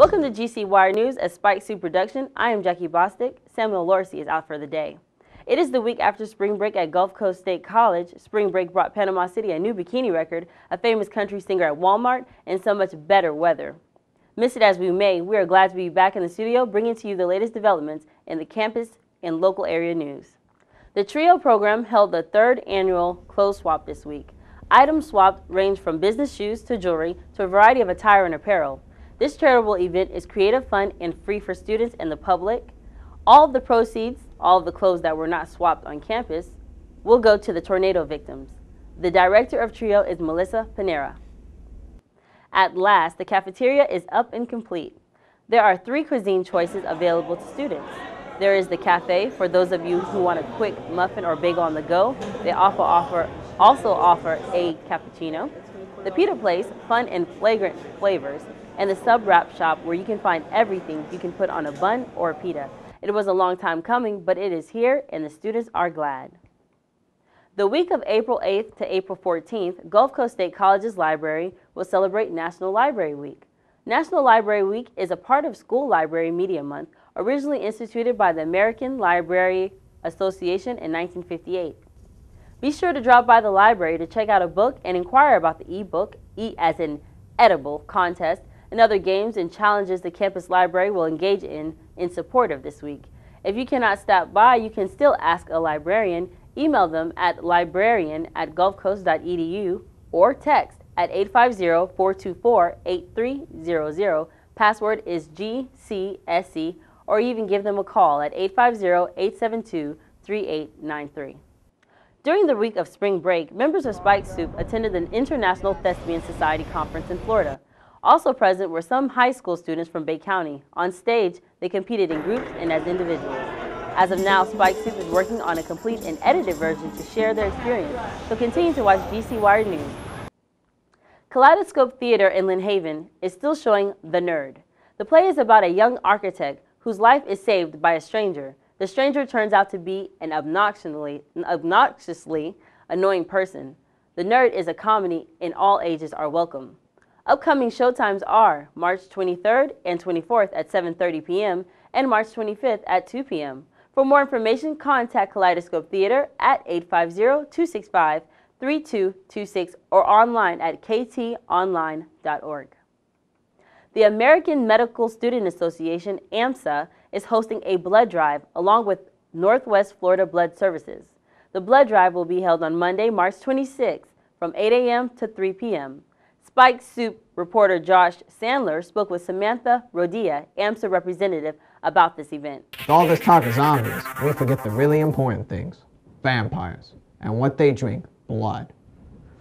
Welcome to GC Wire News, a Spike Soup production. I am Jackie Bostic. Samuel Lorsey is out for the day. It is the week after spring break at Gulf Coast State College. Spring break brought Panama City a new bikini record, a famous country singer at Walmart, and so much better weather. Miss it as we may, we are glad to be back in the studio bringing to you the latest developments in the campus and local area news. The TRIO program held the third annual clothes swap this week. Items swapped range from business shoes to jewelry to a variety of attire and apparel. This charitable event is creative, fun, and free for students and the public. All of the proceeds, all of the clothes that were not swapped on campus, will go to the tornado victims. The director of TRIO is Melissa Panera. At last, the cafeteria is up and complete. There are 3 cuisine choices available to students. There is the cafe for those of you who want a quick muffin or bagel on the go. They also offer a cappuccino. The pita place, fun and flagrant flavors, and the sub wrap shop where you can find everything you can put on a bun or a pita. It was a long time coming, but it is here and the students are glad. The week of April 8th to April 14th, Gulf Coast State College's library will celebrate National Library Week. National Library Week is a part of School Library Media Month, originally instituted by the American Library Association in 1958. Be sure to drop by the library to check out a book and inquire about the e-book, E as in edible, contest, and other games and challenges the campus library will engage in support of this week. If you cannot stop by, you can still ask a librarian. Email them at librarian@gulfcoast.edu or text at 850-424-8300. Password is GCSE, or even give them a call at 850-872-3893. During the week of spring break, members of Spike Soup attended the International Thespian Society Conference in Florida. Also present were some high school students from Bay County. On stage, they competed in groups and as individuals. As of now, Spike Soup is working on a complete and edited version to share their experience, so continue to watch GC Wire News. Kaleidoscope Theater in Lynn Haven is still showing The Nerd. The play is about a young architect whose life is saved by a stranger. The stranger turns out to be an obnoxiously annoying person. The Nerd is a comedy and all ages are welcome. Upcoming showtimes are March 23rd and 24th at 7:30 p.m. and March 25th at 2 p.m. For more information, contact Kaleidoscope Theater at 850-265-3226 or online at ktonline.org. The American Medical Student Association, AMSA, is hosting a blood drive along with Northwest Florida Blood Services. The blood drive will be held on Monday, March 26th from 8 a.m. to 3 p.m. Spike Soup reporter Josh Sandler spoke with Samantha Rodia, AMSA representative, about this event. With all this talk of zombies, we forget the really important things. Vampires. And what they drink. Blood.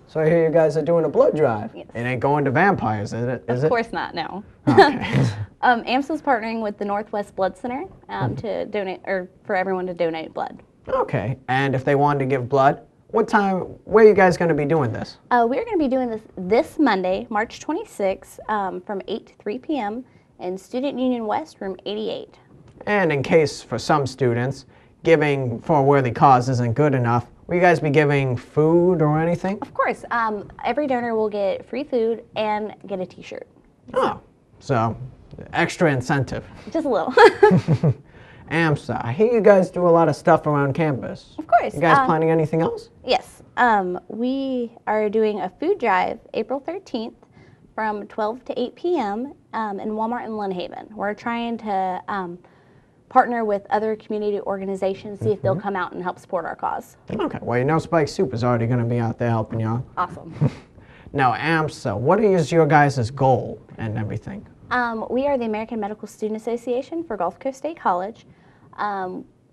So I hear you guys are doing a blood drive. Yes. It ain't going to vampires, is it? Of course not, no. Okay. AMSA's partnering with the Northwest Blood Center to donate, or for everyone to donate blood. Okay. And if they wanted to give blood, what time, where are you guys going to be doing this? We're going to be doing this Monday, March 26th, from 8 to 3 p.m. in Student Union West, room 88. And in case, for some students, giving for a worthy cause isn't good enough, will you guys be giving food or anything? Of course. Every donor will get free food and get a t-shirt. Oh, so extra incentive. Just a little. AMSA, I hear you guys do a lot of stuff around campus. Of course. You guys planning anything else? Yes. We are doing a food drive April 13th from 12 to 8 p.m. In Walmart in Lynn Haven. We're trying to partner with other community organizations, see if they'll come out and help support our cause. Okay, well, you know Spike Soup is already going to be out there helping you out. Awesome. Now, AMSA, what is your guys' goal and everything? We are the American Medical Student Association for Gulf Coast State College.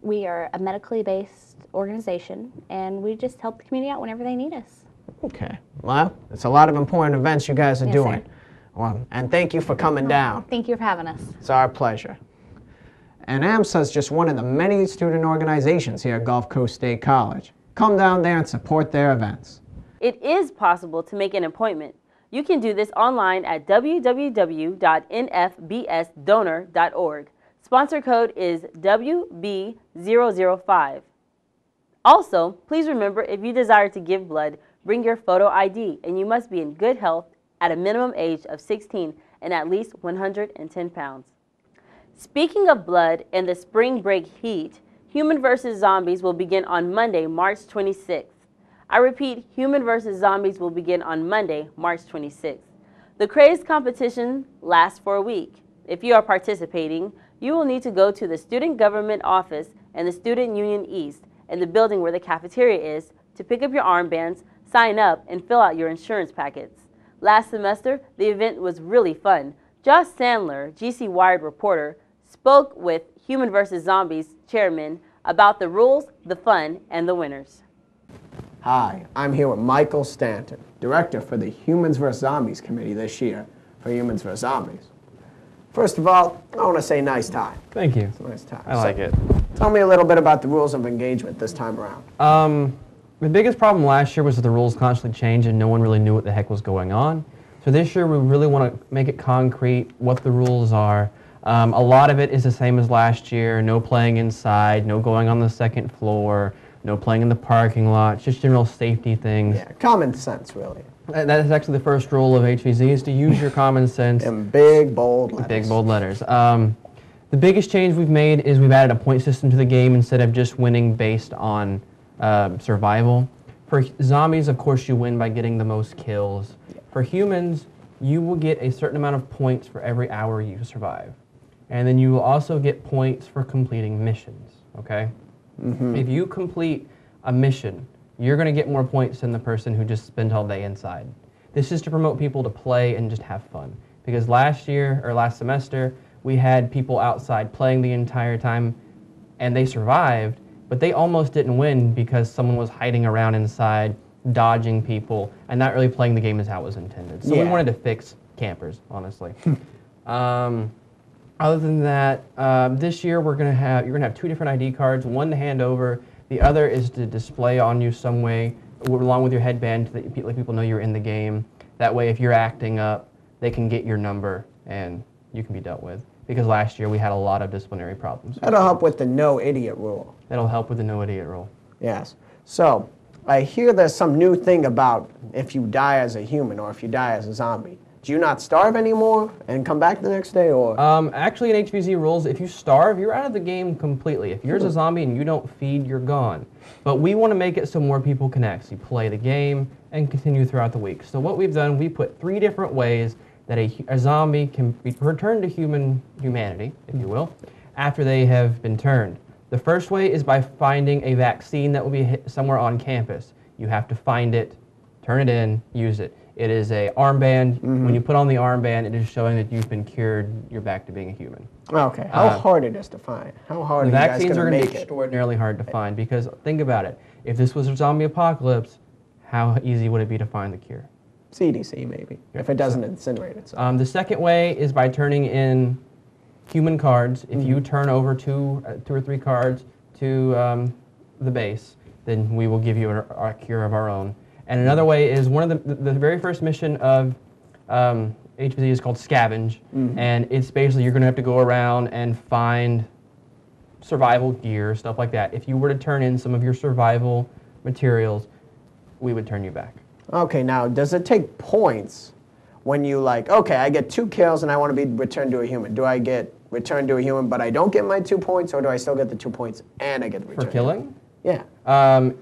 We are a medically based organization, and we just help the community out whenever they need us. Okay, well, it's a lot of important events you guys are Yes, doing. sir. Well, and thank you for coming down. Thank you for having us. It's our pleasure. And AMSA is just one of the many student organizations here at Gulf Coast State College. Come down there and support their events. It is possible to make an appointment. You can do this online at www.nfbsdonor.org. Sponsor code is WB005. Also, please remember, if you desire to give blood, bring your photo ID, and you must be in good health at a minimum age of 16 and at least 110 pounds. Speaking of blood and the spring break heat, Human vs. Zombies will begin on Monday, March 26th. I repeat, Human vs. Zombies will begin on Monday, March 26th. The crazed competition lasts for a week. If you are participating, you will need to go to the Student Government Office and the Student Union East in the building where the cafeteria is to pick up your armbands, sign up, and fill out your insurance packets. Last semester, the event was really fun. Josh Sandler, GC Wired reporter, spoke with Human vs. Zombies chairman about the rules, the fun, and the winners. Hi, I'm here with Michael Stanton, director for the Humans vs. Zombies committee this year for Humans vs. Zombies. First of all, I want to say nice time. Thank you. It's a nice time. I like it. Tell me a little bit about the rules of engagement this time around. The biggest problem last year was that the rules constantly changed and no one really knew what the heck was going on. So this year we really want to make it concrete what the rules are. A lot of it is the same as last year. No playing inside, no going on the second floor, no playing in the parking lot, just general safety things. Yeah, common sense, really. That is actually the first rule of HVZ, is to use your common sense. In big, bold letters. Big, bold letters. The biggest change we've made is we've added a point system to the game instead of just winning based on survival. For zombies, of course, you win by getting the most kills. For humans, you will get a certain amount of points for every hour you survive. And then you will also get points for completing missions, okay? Mm-hmm. If you complete a mission, you're going to get more points than the person who just spent all day inside. This is to promote people to play and just have fun. Because last semester, we had people outside playing the entire time, and they survived, but they almost didn't win because someone was hiding around inside, dodging people, and not really playing the game as how it was intended. So we wanted to fix campers, honestly. Other than that, this year you're gonna have two different ID cards, one to hand over, the other is to display on you some way, along with your headband, to let people know you're in the game. That way, if you're acting up, they can get your number and you can be dealt with. Because last year we had a lot of disciplinary problems. That'll help with the no idiot rule. That'll help with the no idiot rule. Yes. So, I hear there's some new thing about if you die as a human or if you die as a zombie. Do you not starve anymore and come back the next day, or? Actually, in HVZ rules, if you starve, you're out of the game completely. If you're a zombie and you don't feed, you're gone. But we want to make it so more people can actually play the game and continue throughout the week. So what we've done, we put 3 different ways that a zombie can return to humanity, if you will, after they have been turned. The first way is by finding a vaccine that will be somewhere on campus. You have to find it, turn it in, use it. It is a armband. Mm-hmm. When you put on the armband, it is showing that you've been cured, you're back to being a human. Okay, how hard it is to find? How hard are you guys vaccines are going to make be it? extraordinarily hard to find because think about it. If this was a zombie apocalypse, how easy would it be to find the cure? CDC, maybe, if it doesn't incinerate itself. The second way is by turning in human cards. If you turn over two or three cards to the base, then we will give you a cure of our own. And another way is one of the very first mission of HVZ is called Scavenge, and it's basically you're going to have to go around and find survival gear, stuff like that. If you were to turn in some of your survival materials, we would turn you back. Okay, now does it take points when you okay, I get 2 kills and I want to be returned to a human? Do I get returned to a human but I don't get my 2 points, or do I still get the 2 points and I get the return? For killing? Yeah.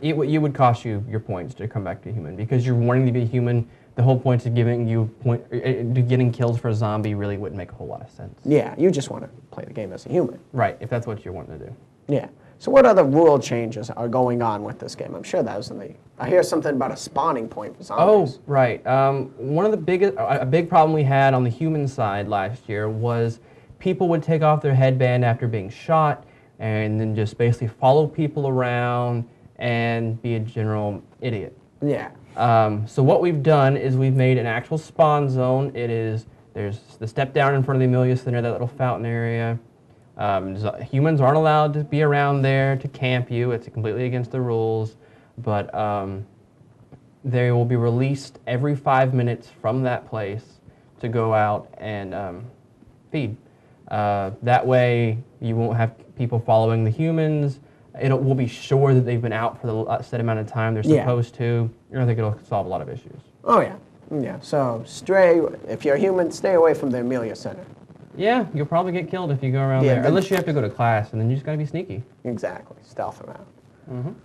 It would cost you your points to come back to human because you're wanting to be a human. The whole point of giving you getting kills for a zombie really wouldn't make a whole lot of sense. Yeah, you just want to play the game as a human. Right, if that's what you're wanting to do. Yeah. So what other rule changes are going on with this game? I'm sure that was in the... I hear something about a spawning point for zombies. Oh, right. One of the a big problem we had on the human side last year was people would take off their headband after being shot and then just basically follow people around and be a general idiot. Yeah. So what we've done is we've made an actual spawn zone. There's the step down in front of the Amelia Center, that little fountain area. Humans aren't allowed to be around there to camp you. It's completely against the rules. But they will be released every 5 minutes from that place to go out and feed. That way you won't have people following the humans. We'll be sure that they've been out for the set amount of time they're supposed to. I think it'll solve a lot of issues. Oh, yeah. Yeah, so if you're human, stay away from the Amelia Center. Yeah, you'll probably get killed if you go around Yeah, there. but- Unless you have to go to class, and then you just gotta be sneaky. Exactly, stealth around.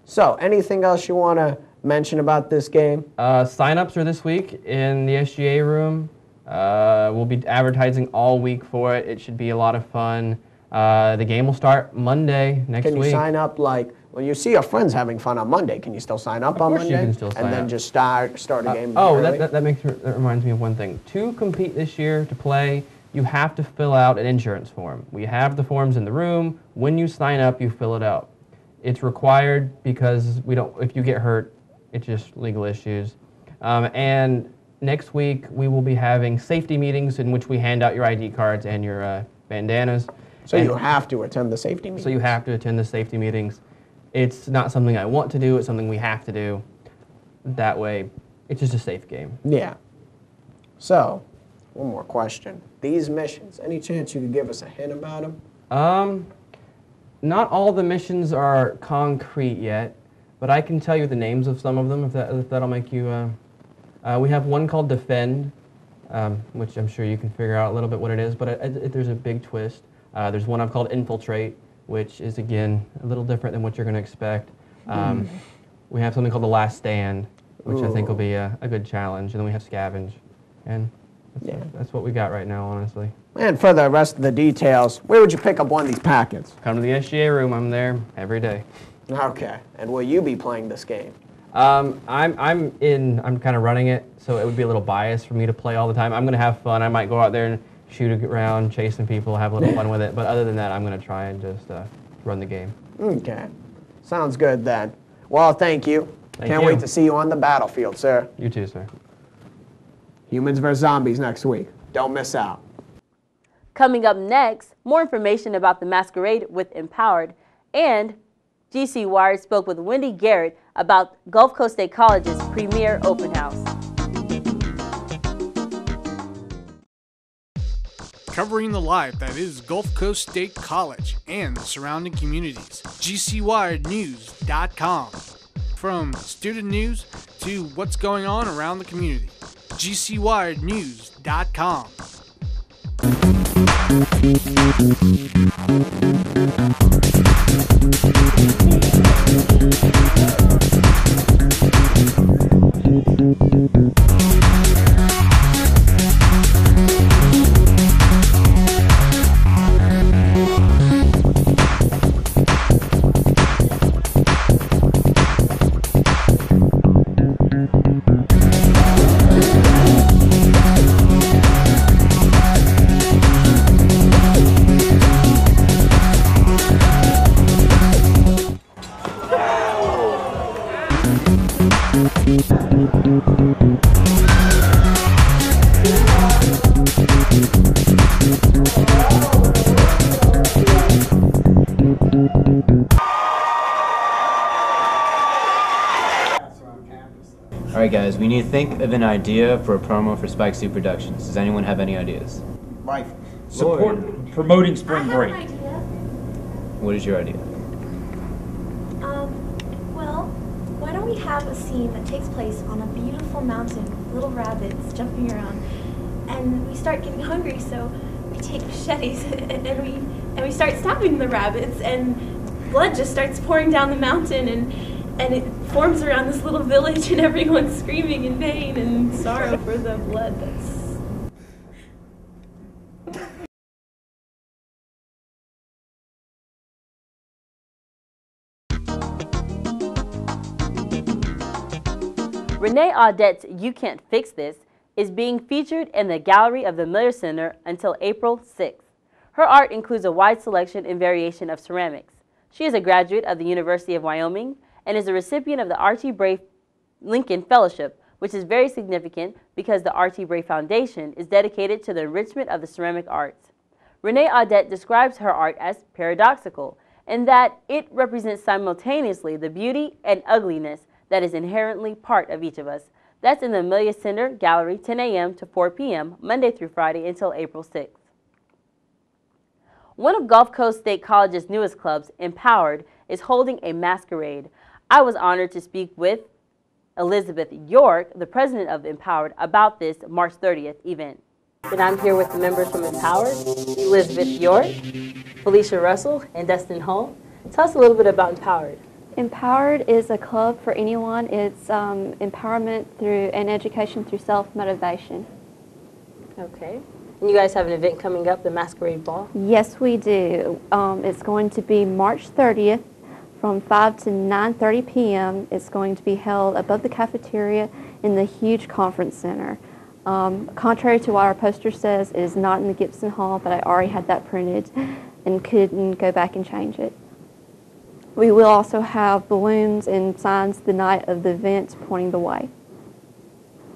So, anything else you want to mention about this game? Sign-ups are this week in the SGA room. We'll be advertising all week for it. It should be a lot of fun. The game will start Monday next week. Can you sign up when you see your friends having fun on Monday, can you still sign up on course Monday? you can still sign and then up. just start a game early? That reminds me of one thing. To compete this year, to play, you have to fill out an insurance form. We have the forms in the room. When you sign up, you fill it out. It's required because if you get hurt, it's just legal issues. And next week, we will be having safety meetings in which we hand out your ID cards and your bandanas. So you have to attend the safety meetings? So you have to attend the safety meetings. It's not something I want to do, it's something we have to do. That way, it's just a safe game. Yeah. So, one more question. These missions, any chance you could give us a hint about them? Not all the missions are concrete yet, but I can tell you the names of some of them if that'll make you... we have one called Defend, which I'm sure you can figure out a little bit what it is, but there's a big twist. There's one I've called Infiltrate, which is, again, a little different than what you're going to expect. We have something called The Last Stand, which I think will be a good challenge. And then we have Scavenge. And that's what we got right now, honestly. And for the rest of the details, where would you pick up one of these packets? Come to the SGA room. I'm there every day. Okay. And will you be playing this game? I'm kind of running it, so it would be a little biased for me to play all the time. I'm going to have fun. I might go out there and shoot around, chasing people, have a little fun with it. But other than that, I'm going to try and just run the game. Okay. Sounds good then. Well, thank you. Can't wait to see you on the battlefield, sir. You too, sir. Humans vs. Zombies next week. Don't miss out. Coming up next, more information about the masquerade with Empowered, and GC Wired spoke with Wendy Garrett about Gulf Coast State College's premier open house. Covering the life that is Gulf Coast State College and the surrounding communities. GCWiredNews.com. From student news to what's going on around the community. GCWiredNews.com. Alright guys, we need to think of an idea for a promo for Spike Suit Productions. Does anyone have any ideas? Like promoting spring break. What is your idea? Well, why don't we have a scene that takes place on a beautiful mountain with little rabbits jumping around, and we start getting hungry, so we take machetes and we start stabbing the rabbits, and blood just starts pouring down the mountain, and it forms around this little village, and everyone's screaming in pain and sorrow for the blood that's... Renee Audette's You Can't Fix This is being featured in the gallery of the Miller Center until April 6th. Her art includes a wide selection and variation of ceramics. She is a graduate of the University of Wyoming and is a recipient of the R.T. Bray Lincoln Fellowship, which is very significant because the R.T. Bray Foundation is dedicated to the enrichment of the ceramic arts. Renee Audette describes her art as paradoxical in that it represents simultaneously the beauty and ugliness that is inherently part of each of us. That's in the Amelia Center Gallery, 10 a.m. to 4 p.m., Monday through Friday until April 6th. One of Gulf Coast State College's newest clubs, Empowered, is holding a masquerade. I was honored to speak with Elizabeth York, the president of Empowered, about this March 30th event. And I'm here with the members from Empowered, Elizabeth York, Felicia Russell, and Dustin Hull. Tell us a little bit about Empowered. Empowered is a club for anyone. It's empowerment through and education through self-motivation. Okay. And you guys have an event coming up, the Masquerade Ball? Yes, we do. It's going to be March 30th from 5 to 9:30 p.m. It's going to be held above the cafeteria in the huge conference center. Contrary to what our poster says, it is not in the Gibson Hall, but I already had that printed and couldn't go back and change it. We will also have balloons and signs the night of the event pointing the way.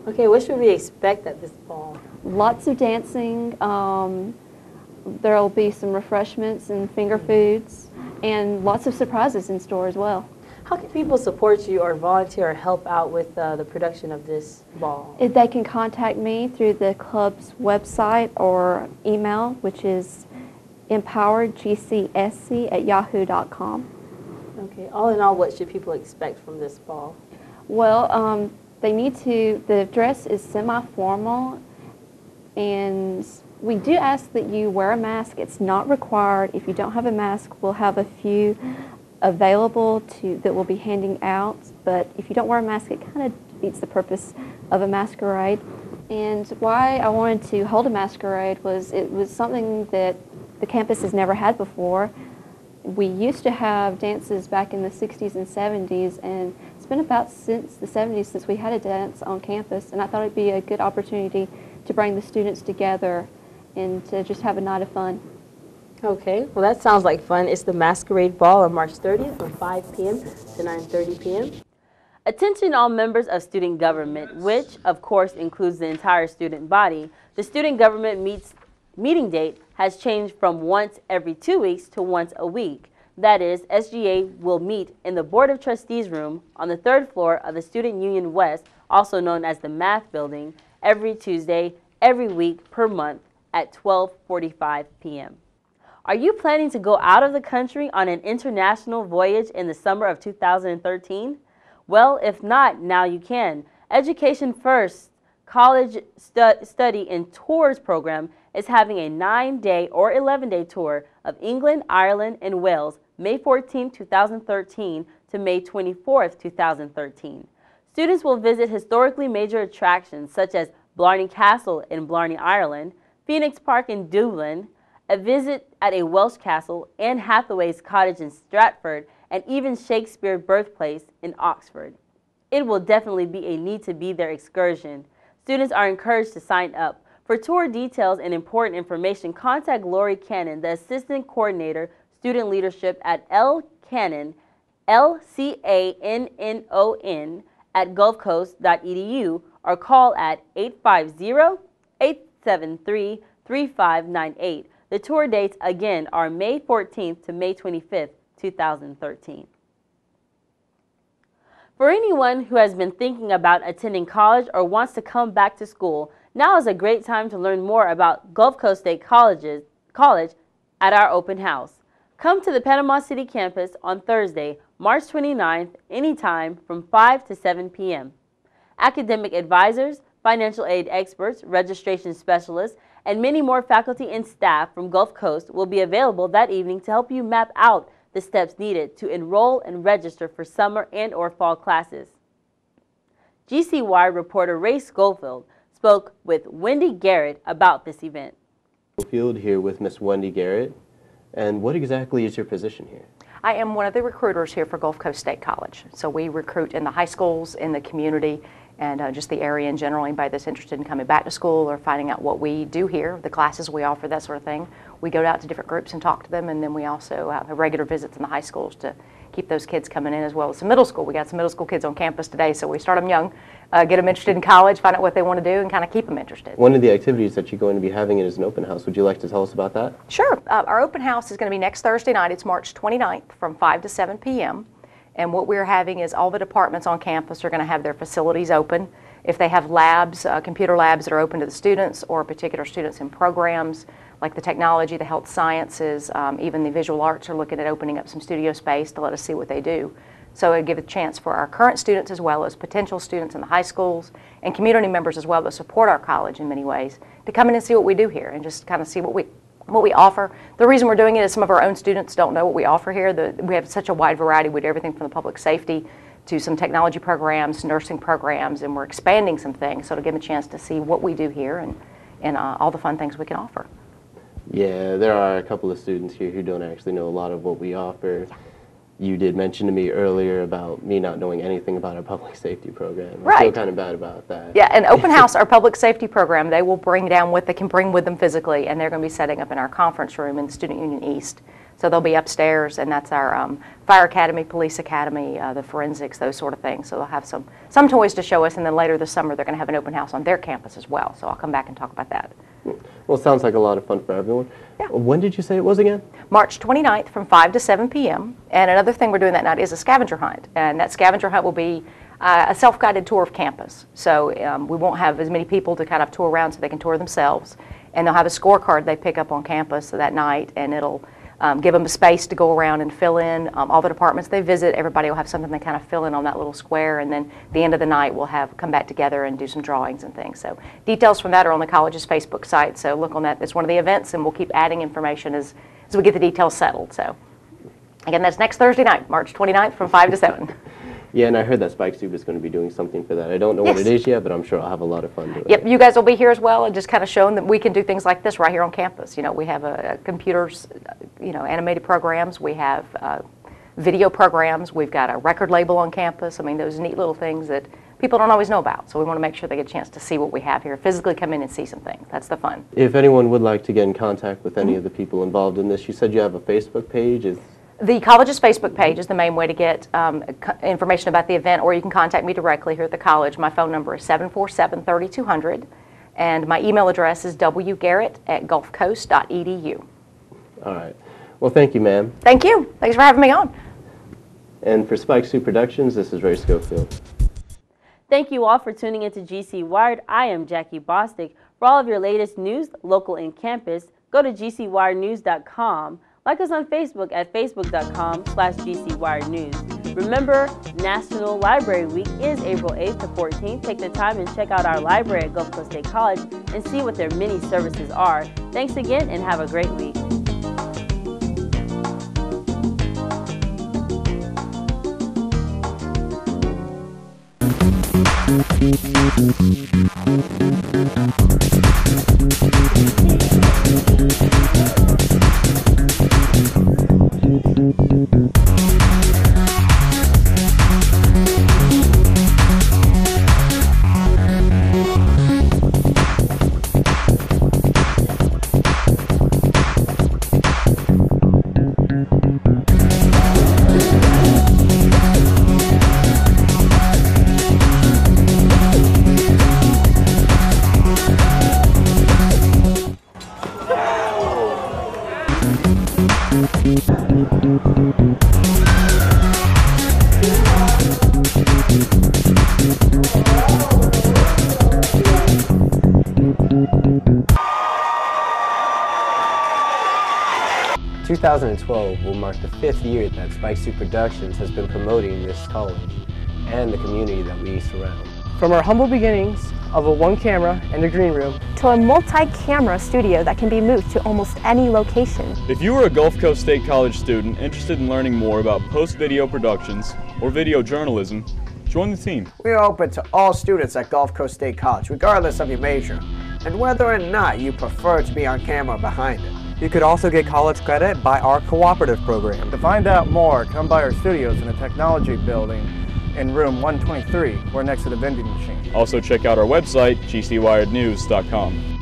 Okay, what should we expect at this ball? Lots of dancing. There will be some refreshments and finger foods, and lots of surprises in store as well. How can people support you or volunteer or help out with the production of this ball? They can contact me through the club's website or email, which is empoweredgcsc@yahoo.com. Okay, all in all, what should people expect from this ball? Well, the dress is semi-formal, and we do ask that you wear a mask. It's not required. If you don't have a mask, we'll have a few available that we'll be handing out, but if you don't wear a mask, it kind of defeats the purpose of a masquerade. And why I wanted to hold a masquerade was it was something that the campus has never had before. We used to have dances back in the 60s and 70s, and it's been about since the 70s since we had a dance on campus, and I thought it'd be a good opportunity to bring the students together and to just have a night of fun. Okay, well that sounds like fun. It's the Masquerade Ball on March 30th from 5 p.m. to 9:30 p.m. Attention all members of student government, which of course includes the entire student body. The student government meeting date has changed from once every 2 weeks to once a week. That is, SGA will meet in the Board of Trustees room on the 3rd floor of the Student Union West, also known as the Math Building, every Tuesday, every week per month at 12:45 p.m. Are you planning to go out of the country on an international voyage in the summer of 2013? Well, if not, now you can. Education First College Study and Tours program is having a 9-day or 11-day tour of England, Ireland, and Wales, May 14, 2013 to May 24, 2013. Students will visit historically major attractions such as Blarney Castle in Blarney, Ireland, Phoenix Park in Dublin, a visit at a Welsh castle, Anne Hathaway's cottage in Stratford, and even Shakespeare's birthplace in Oxford. It will definitely be a need-to-be-there excursion. Students are encouraged to sign up. For tour details and important information, contact Lori Cannon, the Assistant Coordinator, Student Leadership at lcannon, LCANNON, at gulfcoast.edu, or call at 850-873-3598. The tour dates again are May 14th to May 25th, 2013. For anyone who has been thinking about attending college or wants to come back to school, now is a great time to learn more about Gulf Coast State College at our open house. Come to the Panama City campus on Thursday, March 29th, anytime from 5 to 7 p.m. Academic advisors, financial aid experts, registration specialists, and many more faculty and staff from Gulf Coast will be available that evening to help you map out the steps needed to enroll and register for summer and/or fall classes. GCY reporter Ray Schofield spoke with Wendy Garrett about this event. Schofield here with Miss Wendy Garrett. And what exactly is your position here? I am one of the recruiters here for Gulf Coast State College. So we recruit in the high schools, in the community, and just the area in general. Anybody that's interested in coming back to school or finding out what we do here, the classes we offer, that sort of thing. We go out to different groups and talk to them, and then we also have regular visits in the high schools to keep those kids coming in, as well as the middle school. We got some middle school kids on campus today, so we start them young, get them interested in college, find out what they want to do, and kind of keep them interested. One of the activities that you're going to be having is an open house. Would you like to tell us about that? Sure. Our open house is going to be next Thursday night. It's March 29th from 5 to 7 p.m. And what we're having is all the departments on campus are going to have their facilities open. If they have labs, computer labs that are open to the students or particular students in programs like the technology, the health sciences, even the visual arts are looking at opening up some studio space to let us see what they do. So it gives a chance for our current students as well as potential students in the high schools and community members as well that support our college in many ways to come in and see what we do here and just kind of see what we offer. The reason we're doing it is some of our own students don't know what we offer here. We have such a wide variety. We do everything from the public safety to some technology programs, nursing programs, and we're expanding some things, so to give them a chance to see what we do here and all the fun things we can offer. Yeah, there are a couple of students here who don't actually know a lot of what we offer. You did mention to me earlier about me not knowing anything about our public safety program. I feel kind of bad about that. Yeah, and Open House, our public safety program, they will bring down what they can bring with them physically, and they're going to be setting up in our conference room in the Student Union East. So they'll be upstairs, and that's our Fire Academy, Police Academy, the forensics, those sort of things. So they'll have some toys to show us, and then later this summer they're going to have an open house on their campus as well. So I'll come back and talk about that. Well, it sounds like a lot of fun for everyone. Yeah. When did you say it was again? March 29th from 5 to 7 p.m. And another thing we're doing that night is a scavenger hunt. And that scavenger hunt will be a self-guided tour of campus. So we won't have as many people to kind of tour around so they can tour themselves. And they'll have a scorecard they pick up on campus that night, and it'll give them a space to go around and fill in all the departments they visit. Everybody will have something they kind of fill in on that little square, and then at the end of the night we'll come back together and do some drawings and things. So details from that are on the college's Facebook site, so look on that. It's one of the events, and we'll keep adding information as we get the details settled. So again, that's next Thursday night, March 29th from 5 to 7. Yeah, and I heard that Spike Soup is going to be doing something for that. I don't know what it is yet, but I'm sure I'll have a lot of fun doing it. Yep, you guys will be here as well, and just kind of showing that we can do things like this right here on campus. You know, we have computers, animated programs. We have video programs. We've got a record label on campus. I mean, those neat little things that people don't always know about. So we want to make sure they get a chance to see what we have here, physically come in and see some things. That's the fun. If anyone would like to get in contact with any of the people involved in this, you said you have a Facebook page. The college's Facebook page is the main way to get information about the event, or you can contact me directly here at the college. My phone number is 747-3200, and my email address is wgarrett@gulfcoast.edu. All right. Well, thank you, ma'am. Thank you. Thanks for having me on. And for Spike Soup Productions, this is Ray Schofield. Thank you all for tuning into GC Wired. I am Jackie Bostic. For all of your latest news, local and campus, go to gcwirenews.com. Like us on Facebook at facebook.com/GCWireNews. Remember, National Library Week is April 8th to 14th. Take the time and check out our library at Gulf Coast State College and see what their many services are. Thanks again and have a great week. 2012 will mark the 5th year that Spike Soup Productions has been promoting this college and the community that we surround. From our humble beginnings of a one camera and a green room to a multi-camera studio that can be moved to almost any location. If you are a Gulf Coast State College student interested in learning more about post-video productions or video journalism, join the team. We are open to all students at Gulf Coast State College, regardless of your major, and whether or not you prefer to be on camera behind it. You could also get college credit by our cooperative program. To find out more, come by our studios in the technology building in room 123. We're next to the vending machine. Also check out our website, gcwirednews.com.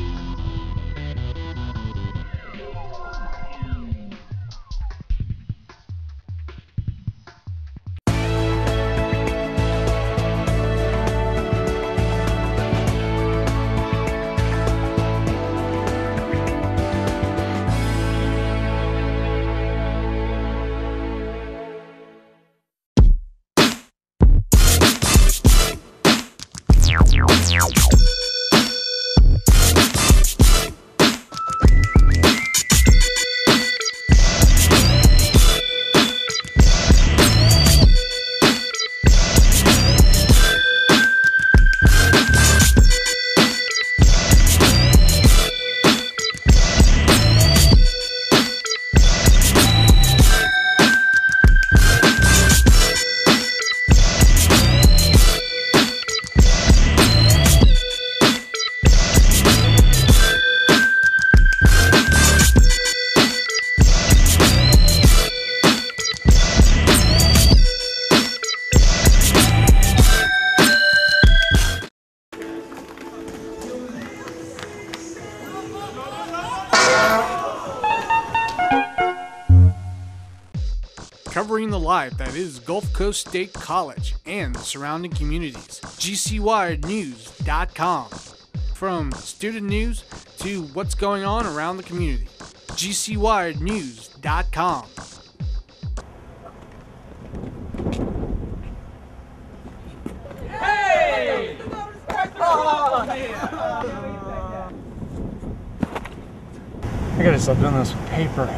covering the life that is Gulf Coast State College and the surrounding communities. GCWiredNews.com. From student news to what's going on around the community. GCWiredNews.com. Hey! I gotta stop doing this with paper.